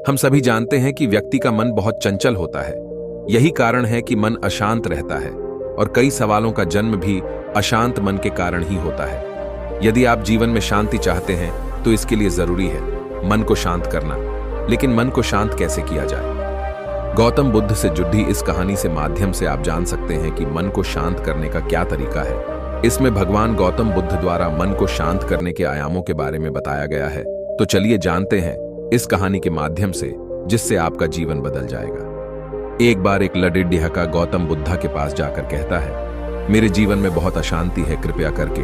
हम सभी जानते हैं कि व्यक्ति का मन बहुत चंचल होता है। यही कारण है कि मन अशांत रहता है और कई सवालों का जन्म भी अशांत मन के कारण ही होता है। यदि आप जीवन में शांति चाहते हैं तो इसके लिए जरूरी है मन को शांत करना। लेकिन मन को शांत कैसे किया जाए? गौतम बुद्ध से जुड़ी इस कहानी से माध्यम से आप जान सकते हैं कि मन को शांत करने का क्या तरीका है। इसमें भगवान गौतम बुद्ध द्वारा मन को शांत करने के आयामों के बारे में बताया गया है। तो चलिए जानते हैं इस कहानी के माध्यम से, जिससे आपका जीवन बदल जाएगा। एक बार एक लडिड्ढिहका गौतम बुद्धा के पास जाकर कहता है, मेरे जीवन में बहुत अशांति है, कृपया करके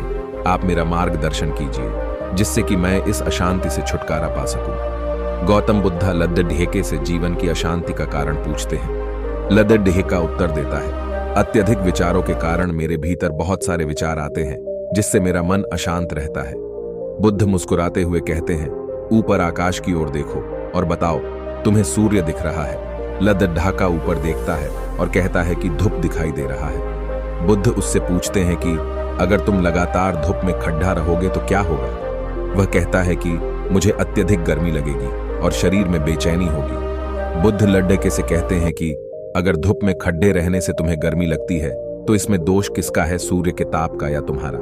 आप मेरा मार्गदर्शन कीजिए जिससे कि मैं इस अशांति से छुटकारा पा सकूं। गौतम बुद्धा लडिड्ढिहके से जीवन की अशांति का कारण पूछते हैं। लडिड्ढिहका उत्तर देता है, अत्यधिक विचारों के कारण मेरे भीतर बहुत सारे विचार आते हैं जिससे मेरा मन अशांत रहता है। बुद्ध मुस्कुराते हुए कहते हैं, ऊपर आकाश की ओर देखो और बताओ तुम्हें सूर्य दिख रहा है। लडिड्ढिहका ऊपर देखता है और कहता है कि धूप दिखाई दे रहा है। बुद्ध उससे पूछते हैं कि अगर तुम लगातार धूप में खड्डा रहोगे तो क्या होगा? वह कहता है कि मुझे अत्यधिक गर्मी लगेगी और शरीर में बेचैनी होगी। बुद्ध लडिड्ढिहके से कहते हैं कि अगर धूप में खड्डे रहने से तुम्हें गर्मी लगती है तो इसमें दोष किसका है, सूर्य के ताप का या तुम्हारा?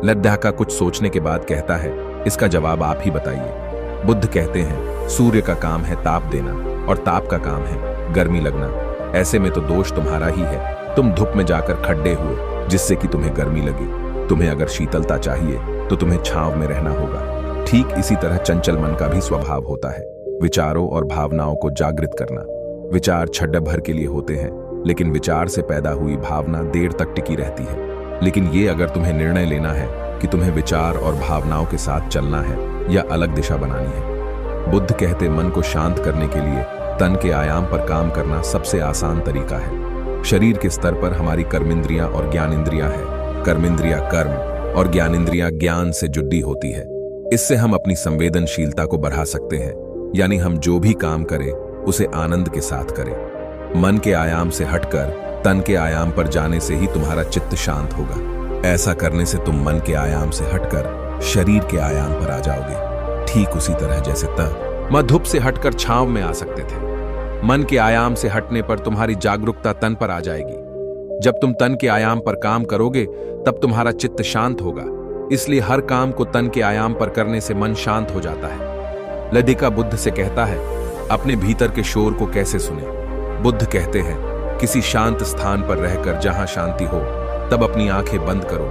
लडिड्ढिहका कुछ सोचने के बाद कहता है, इसका जवाब आप ही बताइए। बुद्ध कहते हैं, सूर्य का काम है ताप देना और ताप का काम है गर्मी लगना। ऐसे में तो दोष तुम्हारा ही है। तुम धूप में जाकर खड्डे हुए जिससे कि तुम्हें गर्मी लगी। तुम्हें अगर शीतलता चाहिए तो तुम्हें छांव में रहना होगा। ठीक इसी तरह चंचल मन का भी स्वभाव होता है, विचारों और भावनाओं को जागृत करना। विचार क्षण भर के लिए होते हैं, लेकिन विचार से पैदा हुई भावना देर तक टिकी रहती है। लेकिन ये अगर तुम्हें निर्णय लेना है कि तुम्हें विचार और भावनाओं के साथ चलना है या अलग दिशा बनानी है। बुद्ध कहते, मन को शांत करने के लिए तन के आयाम पर काम करना सबसे आसान तरीका है। शरीर के स्तर पर हमारी कर्मेंद्रियां और ज्ञानेंद्रियां हैं। कर्मेंद्रियां कर्म और ज्ञानेंद्रियां ज्ञान से जुड़ी होती है। इससे हम अपनी संवेदनशीलता को बढ़ा सकते हैं, यानी हम जो भी काम करें उसे आनंद के साथ करें। मन के आयाम से हटकर तन के आयाम पर जाने से ही तुम्हारा चित्त शांत होगा। ऐसा करने से तुम मन के आयाम से हटकर शरीर के आयाम पर आ जाओगे। ठीक उसी तरह जैसे धूप से हटकर छांव में आ सकते थे, मन के आयाम से हटने पर तुम्हारी जागरूकता तन पर आ जाएगी। जब तुम तन के आयाम पर काम करोगे तब तुम्हारा चित्त शांत होगा। इसलिए हर काम को तन के आयाम पर करने से मन शांत हो जाता है। लडिड्ढिहका बुद्ध से कहता है, अपने भीतर के शोर को कैसे सुने? बुद्ध कहते हैं, किसी शांत स्थान पर रहकर जहां शांति हो तब अपनी आंखें बंद करो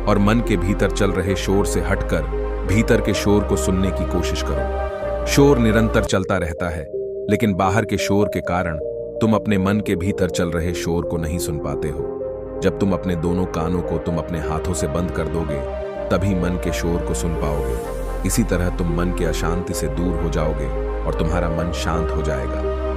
और मन के भीतर चल रहे शोर से हटकर भीतर के शोर को सुनने की कोशिश करो। शोर निरंतर चलता रहता है, लेकिन बाहर के शोर के कारण तुम अपने मन के भीतर चल रहे शोर को नहीं सुन पाते हो। जब तुम अपने दोनों कानों को तुम अपने हाथों से बंद कर दोगे तभी मन के शोर को सुन पाओगे। इसी तरह तुम मन के अशांति से दूर हो जाओगे और तुम्हारा मन शांत हो जाएगा।